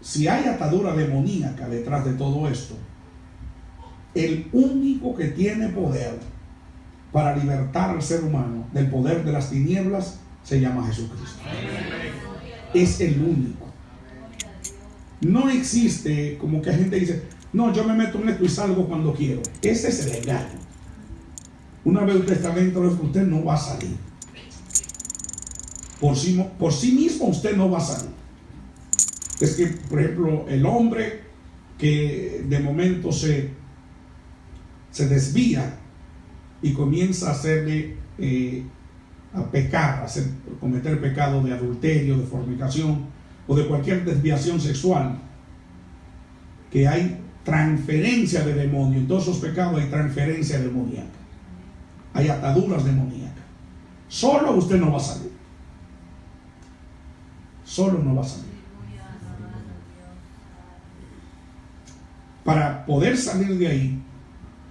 si hay atadura demoníaca detrás de todo esto, el único que tiene poder para libertar al ser humano del poder de las tinieblas se llama Jesucristo. Es el único. No existe como que gente dice, no, yo me meto en esto y salgo cuando quiero. Ese es el engaño. Una vez usted está dentro de esto, usted no va a salir. Por sí mismo usted no va a salir. Es que, por ejemplo, el hombre que de momento se desvía y comienza a hacerle a pecar, a cometer pecado de adulterio, de fornicación o de cualquier desviación sexual, que hay transferencia de demonio. En todos esos pecados hay transferencia demoníaca, hay ataduras demoníacas. Solo usted no va a salir. Solo no va a salir. Para poder salir de ahí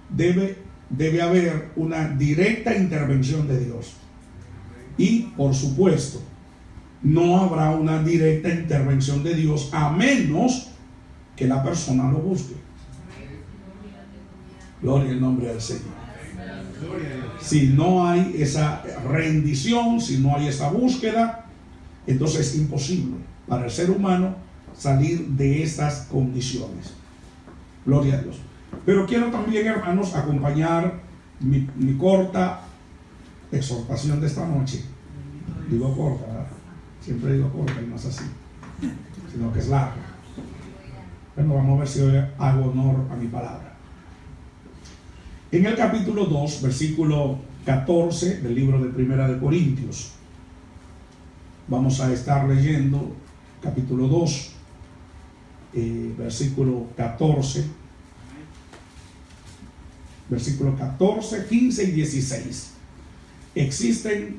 debe haber una directa intervención de Dios. Y por supuesto, no habrá una directa intervención de Dios a menos que la persona lo busque. Gloria al nombre del Señor. Si no hay esa rendición, si no hay esa búsqueda, entonces es imposible para el ser humano salir de esas condiciones. Gloria a Dios. Pero quiero también, hermanos, acompañar mi corta exhortación de esta noche. Digo corta, ¿verdad? Siempre digo corta y no es así, sino que es larga. Bueno, vamos a ver si hoy hago honor a mi palabra. En el capítulo 2, versículo 14 del libro de Primera de Corintios, vamos a estar leyendo capítulo 2, versículo 14, versículo 14, 15 y 16. Existen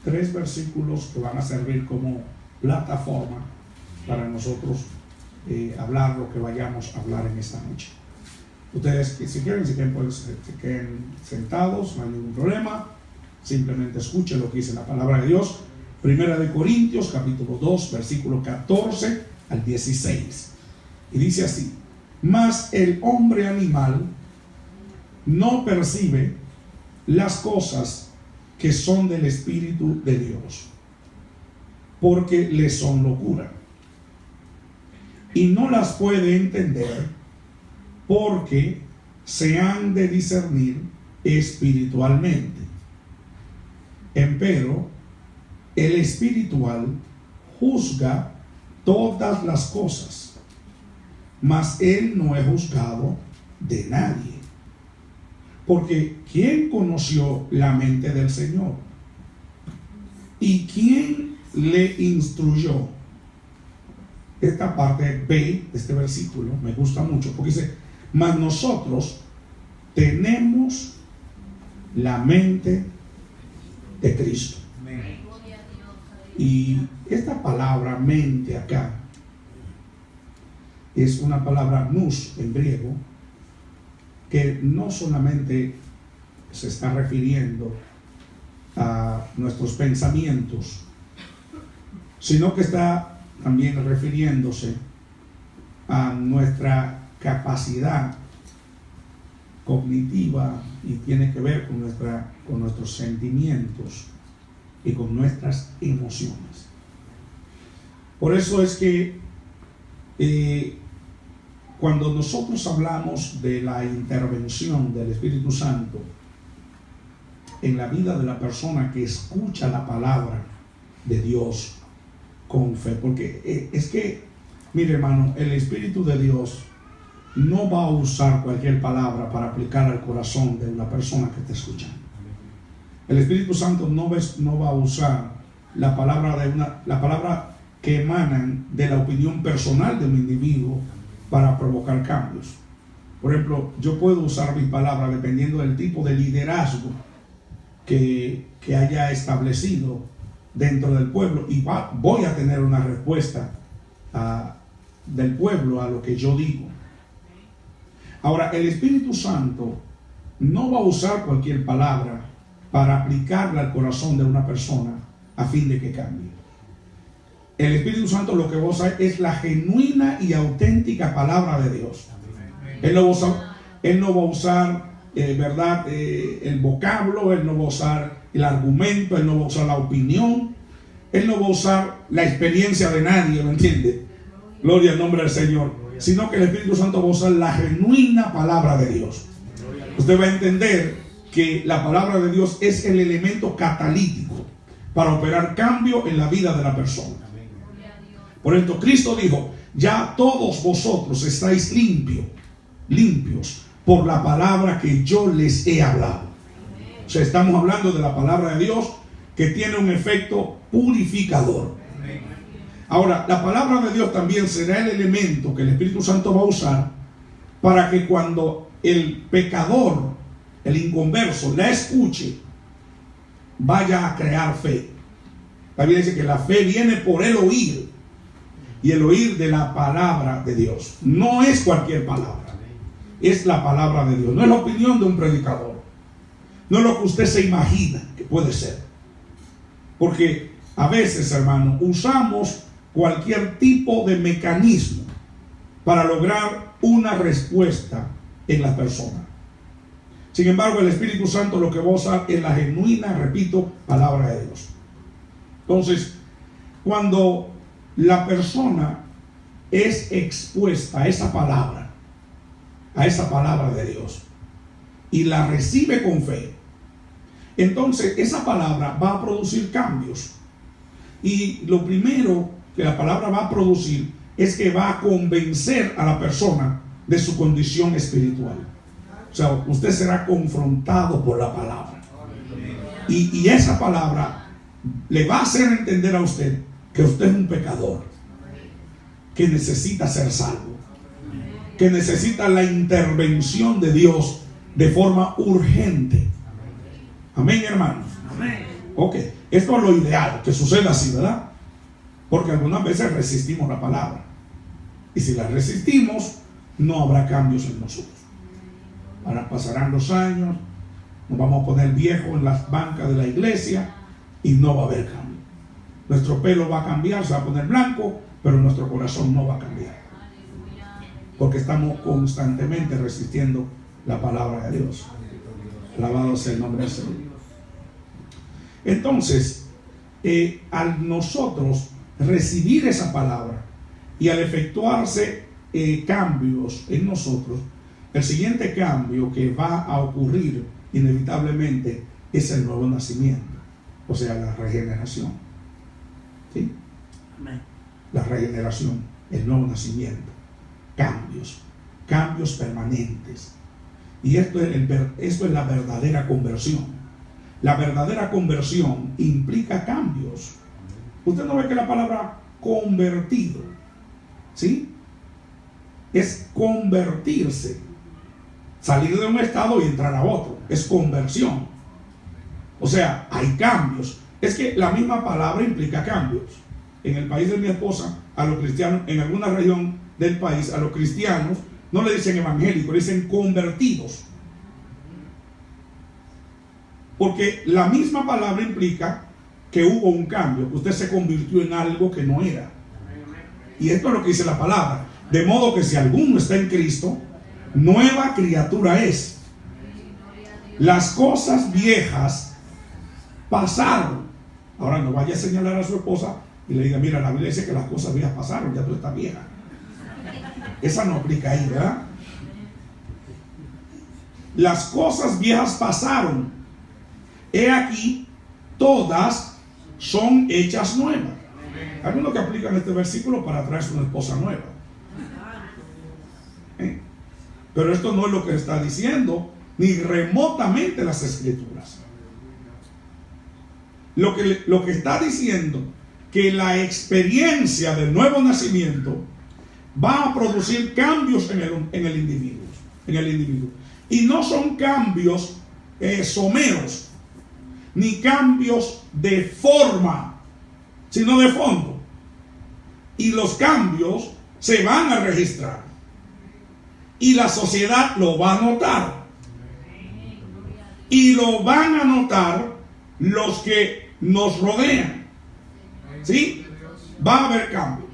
3 versículos que van a servir como plataforma para nosotros hablar lo que vayamos a hablar en esta noche. Ustedes, si quieren, pues, se queden sentados, no hay ningún problema. Simplemente escuchen lo que dice la palabra de Dios. Primera de Corintios, capítulo 2, versículo 14 al 16. Y dice así: mas el hombre animal no percibe las cosas que son del Espíritu de Dios, porque le son locura, y no las puede entender, porque se han de discernir espiritualmente. Empero el espiritual juzga todas las cosas, mas él no es juzgado de nadie. Porque ¿quién conoció la mente del Señor? ¿Y quién le instruyó? Esta parte B de este versículo me gusta mucho, porque dice: mas nosotros tenemos la mente de Cristo. Y esta palabra mente acá es una palabra nous en griego, que no solamente se está refiriendo a nuestros pensamientos, sino que está también refiriéndose a nuestra capacidad cognitiva, y tiene que ver con nuestros sentimientos y con nuestras emociones. Por eso es que cuando nosotros hablamos de la intervención del Espíritu Santo en la vida de la persona que escucha la palabra de Dios con fe, porque es que, mire, hermano, el Espíritu de Dios no va a usar cualquier palabra para aplicar al corazón de una persona que está escuchando. El Espíritu Santo no va a usar la palabra que emanan de la opinión personal de un individuo para provocar cambios. Por ejemplo, yo puedo usar mis palabras dependiendo del tipo de liderazgo que haya establecido dentro del pueblo, y voy a tener una respuesta del pueblo a lo que yo digo. Ahora, el Espíritu Santo no va a usar cualquier palabra para aplicarla al corazón de una persona a fin de que cambie. El Espíritu Santo lo que va a usar es la genuina y auténtica palabra de Dios. Él no va a usar, ¿verdad? El vocablo, Él no va a usar el argumento, Él no va a usar la opinión, Él no va a usar la experiencia de nadie, ¿me entiende? Gloria al nombre del Señor. Sino que el Espíritu Santo va a usar la genuina palabra de Dios. Usted va a entender que la palabra de Dios es el elemento catalítico para operar cambio en la vida de la persona. Por esto Cristo dijo: ya todos vosotros estáis limpios por la palabra que yo les he hablado. O sea, estamos hablando de la palabra de Dios, que tiene un efecto purificador. Ahora, la palabra de Dios también será el elemento que el Espíritu Santo va a usar para que cuando el pecador, el inconverso, la escuche, vaya a crear fe. La Biblia dice que la fe viene por el oír, y el oír de la palabra de Dios. No es cualquier palabra, es la palabra de Dios. No es la opinión de un predicador, no es lo que usted se imagina que puede ser. Porque a veces, hermano, usamos cualquier tipo de mecanismo para lograr una respuesta en la persona. Sin embargo, el Espíritu Santo lo que va a usar es la genuina, repito, palabra de Dios. Entonces, cuando la persona es expuesta a esa palabra de Dios, y la recibe con fe, entonces esa palabra va a producir cambios. Y lo primero que la palabra va a producir es que va a convencer a la persona de su condición espiritual. O sea, usted será confrontado por la palabra. Y esa palabra le va a hacer entender a usted que usted es un pecador, que necesita ser salvo, que necesita la intervención de Dios de forma urgente. Amén, hermanos. Amén. Ok, esto es lo ideal, que suceda así, ¿verdad? Porque algunas veces resistimos la palabra, y si la resistimos, no habrá cambios en nosotros. Ahora pasarán los años, nos vamos a poner viejos en las bancas de la iglesia y no va a haber cambio. Nuestro pelo va a cambiar, se va a poner blanco, pero nuestro corazón no va a cambiar, porque estamos constantemente resistiendo la palabra de Dios. Alabado sea el nombre del Señor. Entonces, al nosotros recibir esa palabra y al efectuarse cambios en nosotros, el siguiente cambio que va a ocurrir inevitablemente es el nuevo nacimiento, o sea, la regeneración. ¿Sí? Amén. La regeneración, el nuevo nacimiento, cambios permanentes. Y esto es la verdadera conversión. La verdadera conversión implica cambios. Usted no ve que la palabra convertido, ¿sí?, es convertirse, salir de un estado y entrar a otro. Es conversión. O sea, hay cambios. Es que la misma palabra implica cambios. En el país de mi esposa, a los cristianos, en alguna región del país, a los cristianos no le dicen evangélicos, le dicen convertidos. Porque la misma palabra implica que hubo un cambio, que usted se convirtió en algo que no era. Y esto es lo que dice la palabra. De modo que si alguno está en Cristo, nueva criatura es. Las cosas viejas pasaron. Ahora no vaya a señalar a su esposa y le diga: mira, la Biblia dice que las cosas viejas pasaron, ya tú estás vieja. Esa no aplica ahí, ¿verdad? Las cosas viejas pasaron. He aquí, todas son hechas nuevas. Hay algunos que aplican este versículo para traerse una esposa nueva. Pero esto no es lo que está diciendo ni remotamente las Escrituras. Lo que está diciendo, que la experiencia del nuevo nacimiento va a producir cambios en el individuo. Y no son cambios someros, ni cambios de forma, sino de fondo. Y los cambios se van a registrar. Y la sociedad lo va a notar. Y lo van a notar los que nos rodean. ¿Sí? va a haber cambios.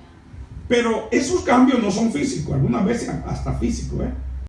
Pero esos cambios no son físicos, algunas veces hasta físicos,